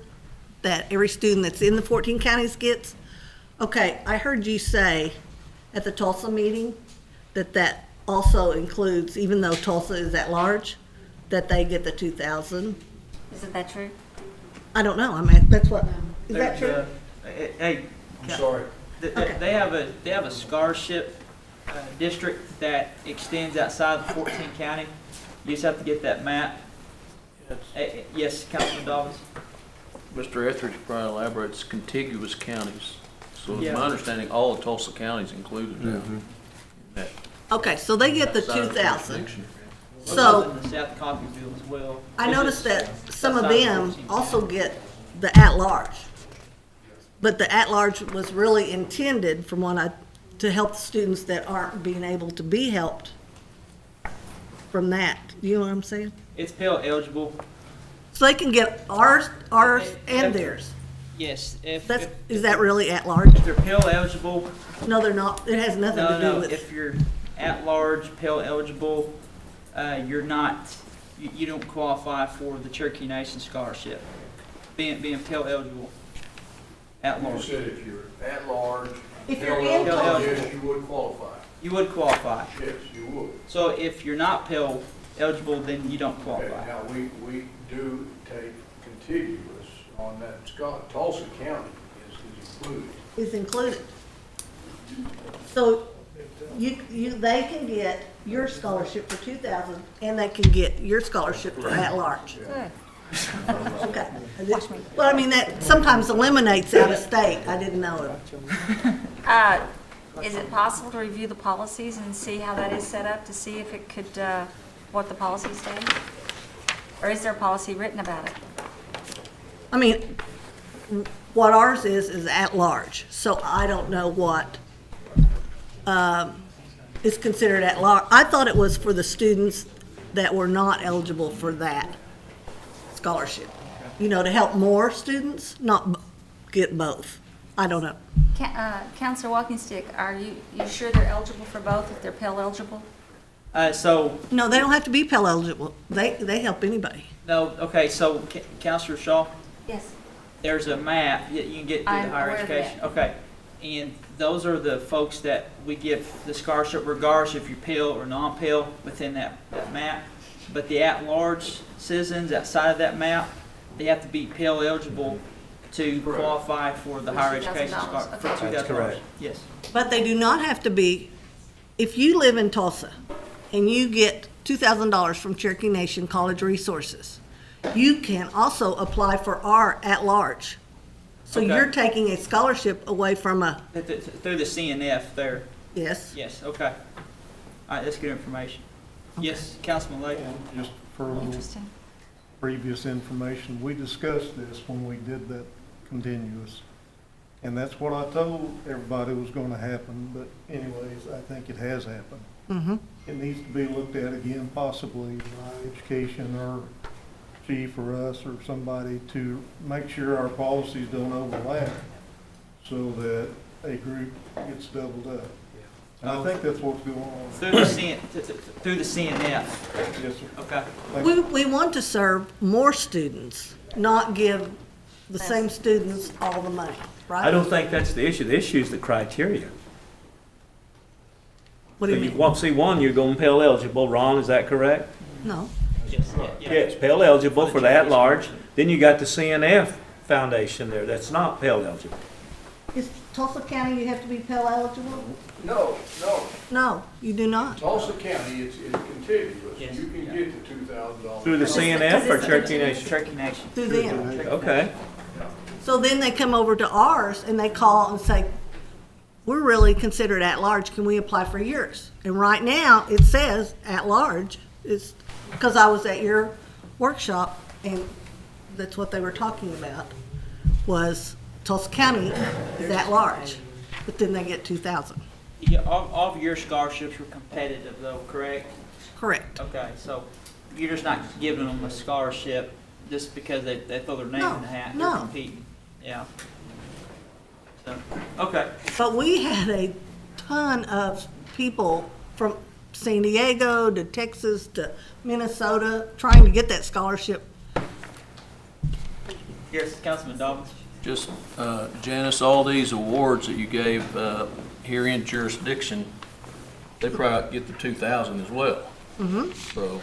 that every student that's in the 14 counties gets. Okay, I heard you say at the Tulsa meeting that also includes, even though Tulsa is at large, that they get the 2,000. Isn't that true? I don't know, I mean, that's what, is that There's, true? Hey. I'm sorry. They have a scholarship district that extends outside of 14 county. You just have to get that map. Yes, Councilman Dobbins? Mr. Etheridge probably elaborates contiguous counties. So it's Yeah. my understanding, all of Tulsa County is included now. in that Okay, so they get the side of 2,000. jurisdiction. So In the South Coffeyville as well. I It's noticed just that some of outside them 14 also county. get the at-large. But the at-large was really intended, to help the students that aren't being able to be helped from that. You know what I'm saying? It's Pell eligible. So they can get ours and theirs. Yes. Is that really at-large? If they're Pell eligible, No, they're not. It has nothing to do no. with. If you're at-large Pell eligible, you're not. You don't qualify for the Cherokee Nation scholarship. Being Pell eligible. At You large. said if you're at large, If you're in Pell Tulsa, eligible. yes, you would qualify. You would qualify. Yes, you would. So if you're not Pell eligible, then you don't Okay, qualify. now, we do take contiguous on that. Tulsa County is included. is included. So they can get your scholarship for 2,000, and they can get your scholarship for at-large. Good. Okay. Well, I mean, that sometimes eliminates out of state. I didn't know it. Is it possible to review the policies and see how that is set up, to see if it could, what the policies say? Or is there a policy written about it? I mean, what ours is at-large, so I don't know what is considered at-large. I thought it was for the students that were not eligible for that scholarship. You know, to help more students, not get both. I don't know. Counselor Walkingstick, are you sure they're eligible for both if they're Pell eligible? So, No, they don't have to be Pell eligible. They help anybody. no, okay, so Counselor Shaw, Yes. there's a map, you can get through the I'm higher aware of education. Okay, and those are the folks that we give the scholarship regardless if you're Pell or non-Pell within that map. but the at-large citizens outside of that map, they have to be Pell eligible to qualify for the higher education scholarship for $2,000. That's correct. Yes. But they do not have to be, if you live in Tulsa and you get $2,000 from Cherokee Nation College Resources, you can also apply for our at-large. So Okay. you're taking a scholarship away from a, Through the CNF there. yes? Yes, okay. All right, that's good information. Yes, Councilman Lake. And just for a little Interesting. previous information, we discussed this when we did that continuous. And that's what I told everybody was gonna happen, but anyways, I think it has happened. Mm-hmm. It needs to be looked at again, possibly by education or chief or us or somebody to make sure our policies don't overlap so that a group gets doubled up. And I think that's what's going on. Through the CNF. Yes, sir. Okay. We want to serve more students, not give the same students all the money, right? I don't think that's the issue. The issue is the criteria. What do you mean? Want C1, you're going Pell eligible. Ron, is that correct? No. Yes, yeah. Yes, Pell eligible for the at-large. Then you got the CNF Foundation there. That's not Pell eligible. Is Tulsa County, you have to be Pell eligible? No, no. No, you do not. Tulsa County, it's contiguous. Yes. You can get the $2,000. Through the CNF or Cherokee Nation? Cherokee Nation. Through them. Okay. So then they come over to ours and they call and say, we're really considered at-large, can we apply for yours? And right now, it says at-large, it's, because I was at your workshop, and that's what they were talking about, was Tulsa County is at-large, but then they get 2,000. Yeah, all of your scholarships were competitive though, correct? Correct. Okay, so you're just not giving them a scholarship just because they throw their name in the hat. They're No. competing. Yeah. So, okay. But we had a ton of people from San Diego to Texas to Minnesota trying to get that scholarship. Here's Councilman Dobbins. Just, Janice, all these awards that you gave here in jurisdiction, they probably get the 2,000 as well. Mm-hmm. So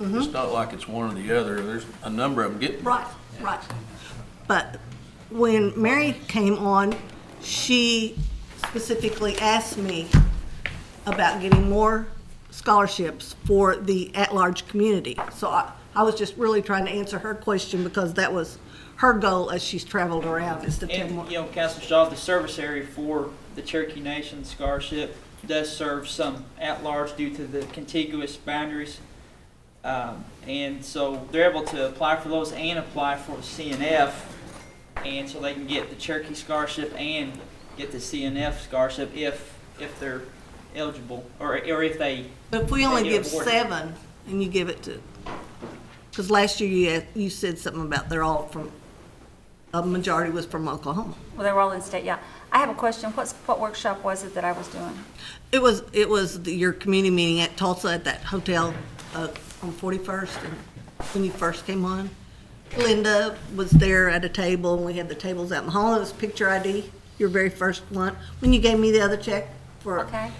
it's not like it's one or the other. There's a number of them getting. Right, right. But when Mary came on, she specifically asked me about getting more scholarships for the at-large community. So I was just really trying to answer her question because that was her goal as she's traveled around, is to tell And, more. you know, Councilman Shaw, the service area for the Cherokee Nation Scholarship does serve some at-large due to the contiguous boundaries. And so they're able to apply for those and apply for the CNF. And so they can get the Cherokee Scholarship and get the CNF Scholarship if they're eligible, or if they. But if we only they give get awarded. 7 and you give it to, because last year you said something about they're all from, a majority was from Oklahoma. Well, they were all in state, yeah. I have a question. What workshop was it that I was doing? It was your community meeting at Tulsa at that hotel on 41st, and when you first came on. Linda was there at a table, and we had the tables out in the hall. It was picture ID, your very first one. When you gave me the other check for, Okay.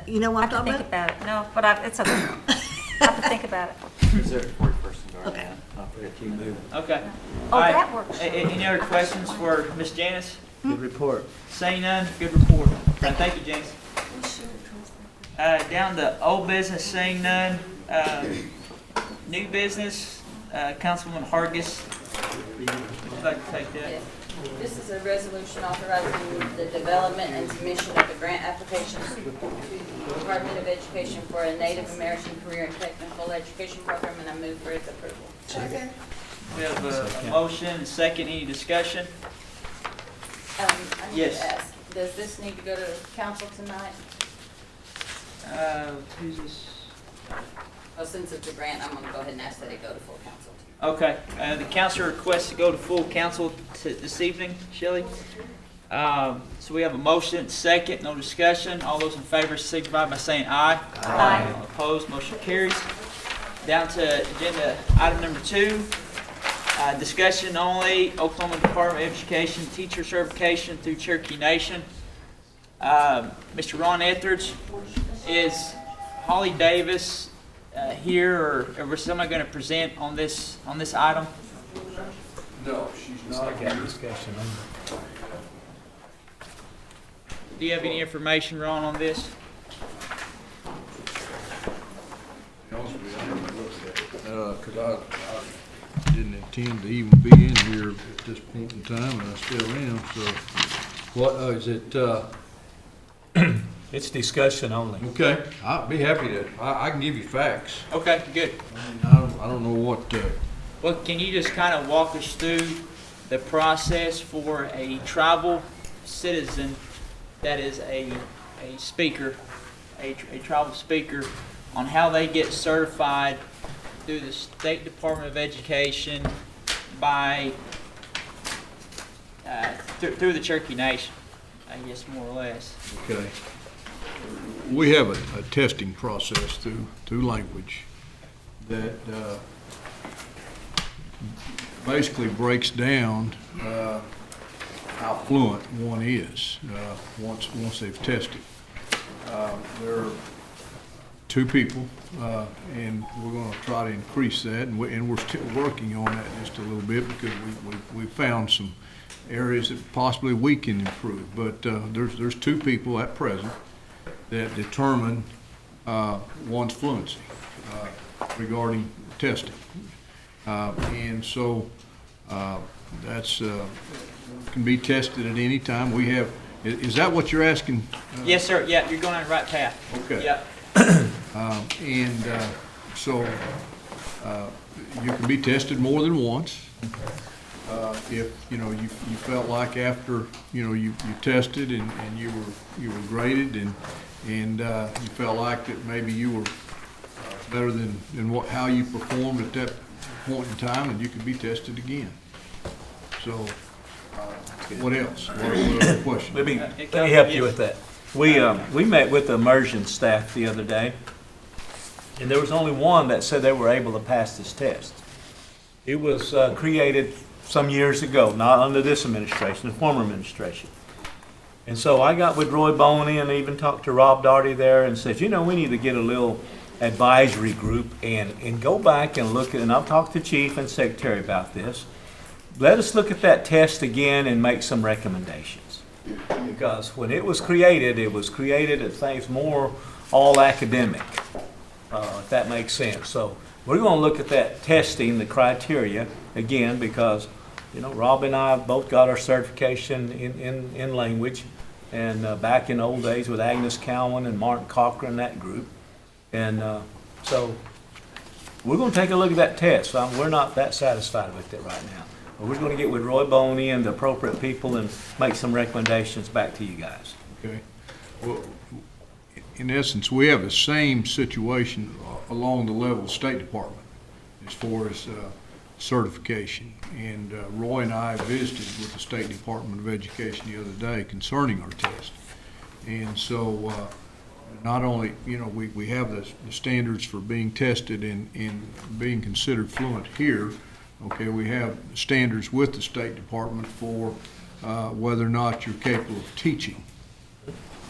you know what I I'm have to talking think about? about it. No, but it's okay. I have to think about it. Reserved for person. Okay. I forgot you moved. Okay. Oh, All right. that works. Any other questions for Ms. Janice? Good report. Saying none, good report. Thank you, Janice. Down to old business, saying none. New business, Councilwoman Hargis. Would you like to take that? Yes. This is a resolution authorizing the development and submission of a grant application to the Department of Education for a Native American Career and Technical Education Program, and I move for its approval. We have a motion, a second, any discussion? I need Yes. to ask, does this need to go to council tonight? Who's this? Well, since it's a grant, I'm gonna go ahead and ask that it go to full council. Okay, the council requests to go to full council this evening, Shelley. So we have a motion, second, no discussion. All those in favor signify by saying aye. Aye. All opposed, motion carries. Down to agenda item number 2, discussion only, Oklahoma Department of Education teacher certification through Cherokee Nation. Mr. Ron Etheridge, is Holly Davis here, or was somebody going to present on this item? No, she's not here. Discussion on Do you have any information, Ron, on this? Because I didn't intend to even be in here at this point in time, and I still am, so, what, is it, It's discussion only. okay, I'd be happy to, I can give you facts. Okay, good. I don't know what, Well, can you just kind of walk us through the process for a tribal citizen that is a speaker, a tribal speaker, on how they get certified through the State Department of Education by, through the Cherokee Nation, I guess, more or less? okay. We have a testing process through language that basically breaks down how fluent one is once they've tested. There are 2 people, and we're going to try to increase that, and we're still working on that just a little bit because we found some areas that possibly we can improve. But there's 2 people at present that determine one's fluency regarding testing, and so that's can be tested at any time. We have. Is that what you're asking? Yes, sir. Yeah, you're going on the right path. Okay. Yeah. So you can be tested more than once. If you felt like after you tested and you were graded and you felt like that maybe you were better than how you performed at that point in time, and you could be tested again. So what else? What other questions? Let me help you with that. We met with the immersion staff the other day, and there was only one that said they were able to pass this test. It was created some years ago, not under this administration, the former administration. And so I got with Roy Boney and even talked to Rob Darty there and said, we need to get a little advisory group and go back and look at, and I've talked to Chief and Secretary about this. Let us look at that test again and make some recommendations. Because when it was created at things more all academic, if that makes sense. So we're going to look at that testing, the criteria, again, because, Rob and I both got our certification in language, and back in the old days with Agnes Cowan and Martin Cochran, that group. And so we're going to take a look at that test. We're not that satisfied with it right now. But we're going to get with Roy Boney and the appropriate people and make some recommendations back to you guys. Okay. Well, in essence, we have the same situation along the level of State Department as far as certification. And Roy and I visited with the State Department of Education the other day concerning our test. And so not only, we have the standards for being tested and being considered fluent here. Okay, we have standards with the State Department for whether or not you're capable of teaching.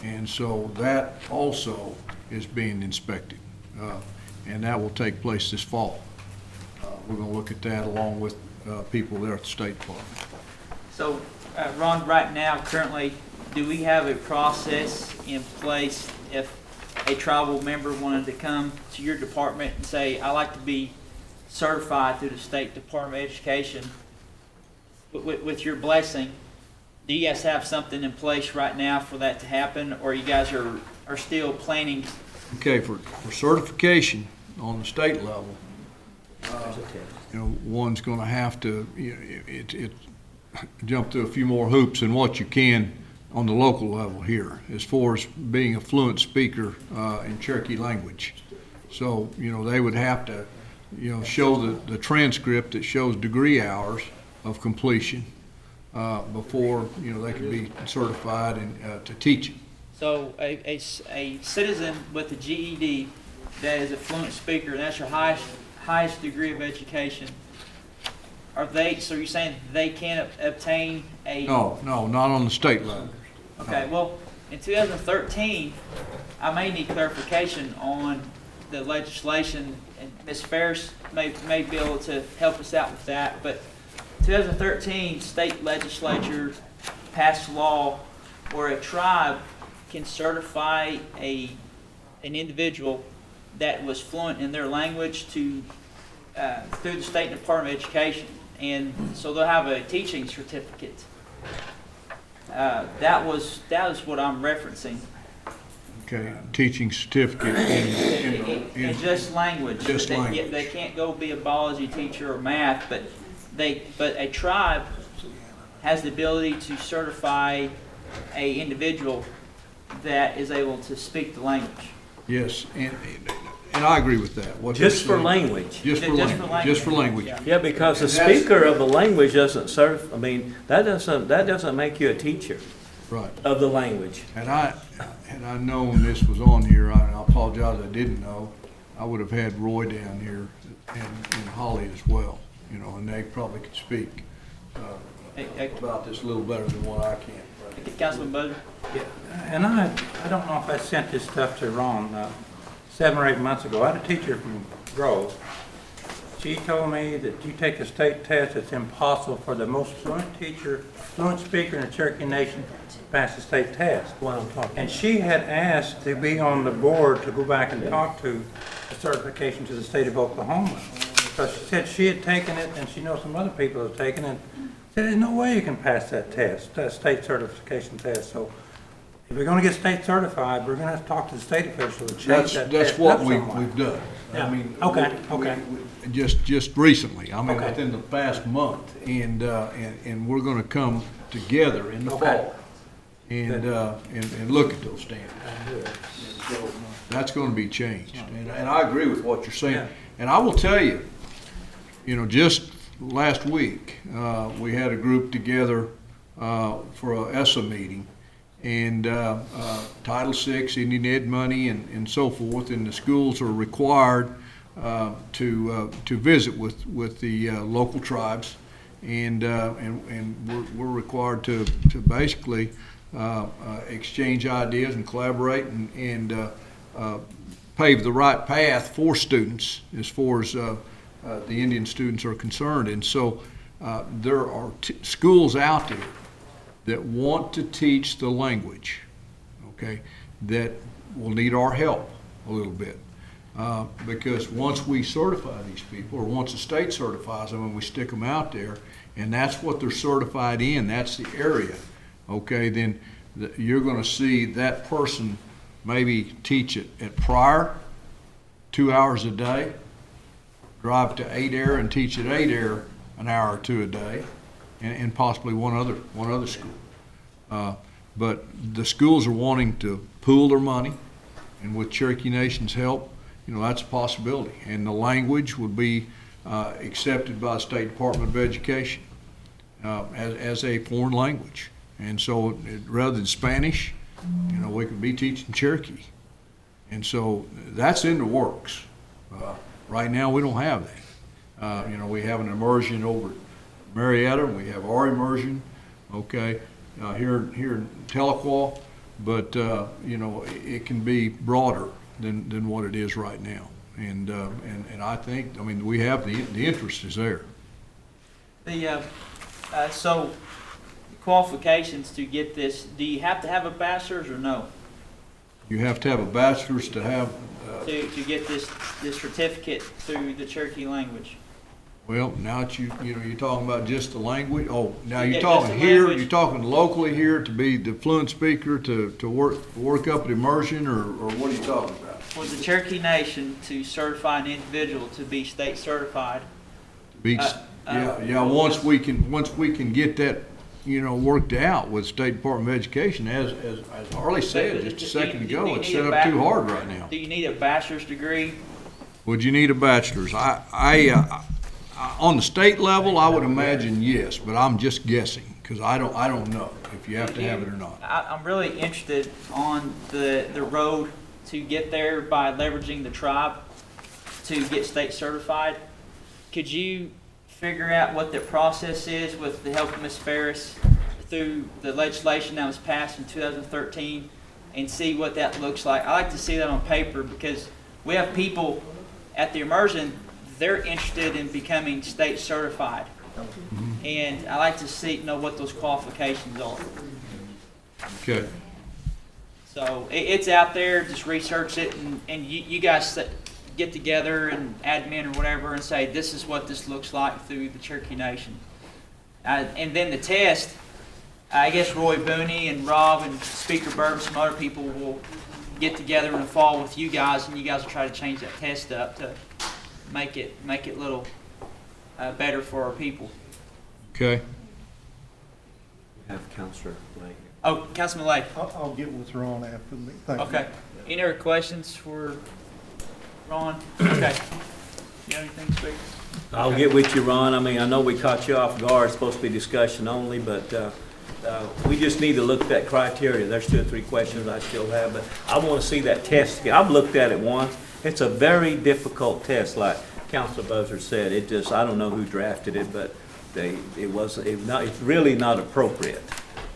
And so that also is being inspected, and that will take place this fall. We're going to look at that along with people there at the State Department. So, Ron, right now, currently, do we have a process in place if a tribal member wanted to come to your department and say, I'd like to be certified through the State Department of Education with your blessing? Do you guys have something in place right now for that to happen, or you guys are still planning? Okay, for certification on the state level, one's going to have to jump through a few more hoops than what you can on the local level here, as far as being a fluent speaker in Cherokee language. So, they would have to, show the transcript that shows degree hours of completion before, they can be certified to teach it. So a citizen with a GED that is a fluent speaker, and that's your highest degree of education, so you're saying they can't obtain a... No, not on the state level. Okay, well, in 2013, I may need clarification on the legislation, and Ms. Ferris may be able to help us out with that, but 2013, state legislature passed a law where a tribe can certify an individual that was fluent in their language to through the State Department of Education, and so they'll have a teaching certificate. That was what I'm referencing. Okay, teaching certificate In just language. Just language. They can't go be a biology teacher or math, but a tribe has the ability to certify a individual that is able to speak the language. Yes, and I agree with that. What Just you're for saying. language. Just for language. Just for language. Yeah. Yeah, because the speaker of the language doesn't serve, I mean, that doesn't make you a teacher Right. of the language. And I known this was on here, I apologize, I didn't know. I would have had Roy down here and Holly as well, you know, and they probably could speak about this a little better than what I can. Councilman Bud? Yeah, and I don't know if I sent this stuff to Ron 7 or 8 months ago. I had a teacher from Grove. She told me that you take a state test, it's impossible for the most fluent speaker in the Cherokee Nation to pass the state test. What I'm talking And she had asked to be on the board to go back and talk to the certification to the state of Oklahoma. Because she said she had taken it, and she knows some other people have taken it. Said, there's no way you can pass that test, that state certification test. So if we're going to get state certified, we're going to have to talk to the state official to change that That's test what up we've somewhere. done. Yeah. I mean, Okay. just recently, I mean, Okay. within the past month, and we're gonna come together in the Okay. fall and look at those standards. And so that's gonna be changed, and I agree with what you're saying. Yeah. And I will tell you, you know, just last week, we had a group together for a ESSA meeting, and Title VI, Indian Ed money, and so forth, and the schools are required to visit with the local tribes, and we're required to basically exchange ideas and collaborate and pave the right path for students as far as the Indian students are concerned. And so there are schools out there that want to teach the language, okay, that will need our help a little bit. Because once we certify these people, or once the state certifies them and we stick them out there, and that's what they're certified in, that's the area, okay, then you're gonna see that person maybe teach it at Pryor, 2 hours a day, drive to Adair and teach at Adair an hour or two a day, and possibly one other school. But the schools are wanting to pool their money, and with Cherokee Nation's help, you know, that's a possibility. And the language would be accepted by the State Department of Education as a foreign language. And so rather than Spanish, you know, we could be teaching Cherokee. And so that's in the works. Right now, we don't have that. You know, we have an immersion over at Marietta, and we have our immersion, okay, here in Tahlequah, but, you know, it can be broader than what it is right now. And I think, I mean, we have the interest is there. So qualifications to get this, do you have to have a bachelor's or no? You have to have a bachelor's to have, To get this certificate through the Cherokee language? well, now that you know, you're talking about just the language, oh, now Yeah, you're just talking the here, language. you're talking locally here to be the fluent speaker to work up an immersion, or what are you talking about? For the Cherokee Nation to certify an individual to be state certified. Once we can get that, you know, worked out with State Department of Education, as Harley said just a second ago, it's set up too hard right now. Do you need a bachelor's degree? Would you need a bachelor's? On the state level, I would imagine yes, but I'm just guessing, because I don't know if you have to have it or not. I'm really interested on the road to get there by leveraging the tribe to get state certified. Could you figure out what the process is with the help of Ms. Ferris through the legislation that was passed in 2013 and see what that looks like? I like to see that on paper, because we have people at the immersion, they're interested in becoming state certified. And I like to know what those qualifications are. Okay. So it's out there, just research it, and you guys get together and admin or whatever and say, this is what this looks like through the Cherokee Nation. And then the test, I guess Roy Booney and Rob and Speaker Bird and some other people will get together in the fall with you guys, and you guys will try to change that test up to make it a little better for our people. Okay. Have Counselor Lake. Oh, Councilman Lake. I'll get with Ron after the meeting. Thank you. Okay. Any other questions for Ron? Okay. You have anything, Speaker? I'll get with you, Ron. I mean, I know we caught you off guard. It's supposed to be discussion only, but we just need to look at that criteria. There's 2 or 3 questions I still have, but I want to see that test again. I've looked at it once. It's a very difficult test, like Councilor Buzzard said. It just, I don't know who drafted it, but it's really not appropriate.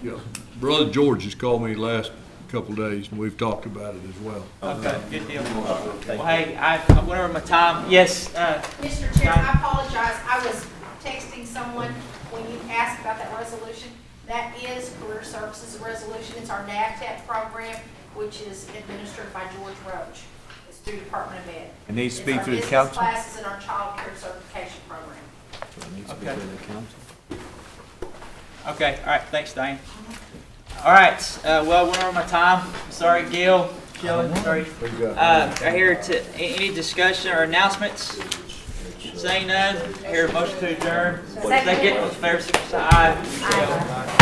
Yeah. Brother George has called me last couple days, and we've talked about it as well. Okay, good deal. Well, hey, I went over my time. Yes. Mr. Chair, I apologize. I was texting someone when you asked about that resolution. That is Career Services Resolution. It's our NAVTEP program, which is administered by George Roach. It's through Department of Ed. It needs to be through the It's council? our business classes and our child care certification program. It needs to be Okay. through the council. Okay, all right, thanks, Diane. All right, well, we're over my time. Sorry, Gail, Shelley, sorry. I hear any discussion or announcements? Saying none, I hear a motion to adjourn. Second, those favors, say aye.